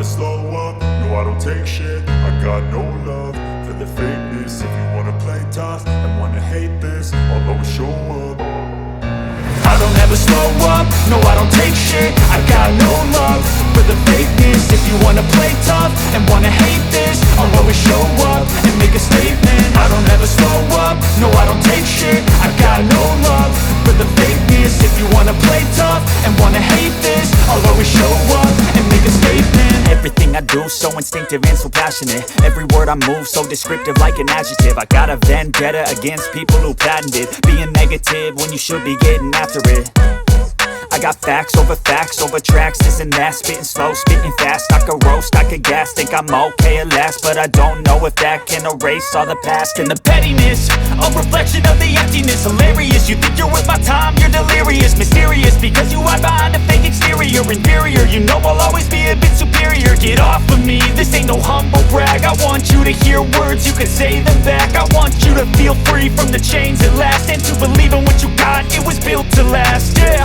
slow up, no I don't take shit. I got no love for the fakeness. If you wanna play tough and wanna hate this, I'll always show up. I don't ever slow up, no I don't take shit. I got no love for the fakeness. If you wanna play tough and wanna hate this, I'll always show up and make a statement. I don't ever slow up, no I don't take shit. I got no love for the fakeness. If you wanna play tough and wanna hate this, I'll always show up and make a statement. Everything I do so instinctive and so passionate. Every word I move so descriptive like an adjective. I got a vendetta against people who patented being negative when you should be getting after it. I got facts over tracks, this and that. Spitting slow, spitting fast, I could roast, I could gas. Think I'm okay at last, but I don't know if that can erase all the past. And the pettiness, a reflection of the emptiness. Hilarious, you think you're worth my time, you're delirious. Mysterious, because you hide behind a fake exterior. Inferior, you know I'll always be a bit superior. Get off of me, this ain't no humble brag. I want you to hear words, you can say them back. I want you to feel free from the chains at last, and to believe in what you got, it was built to last, yeah.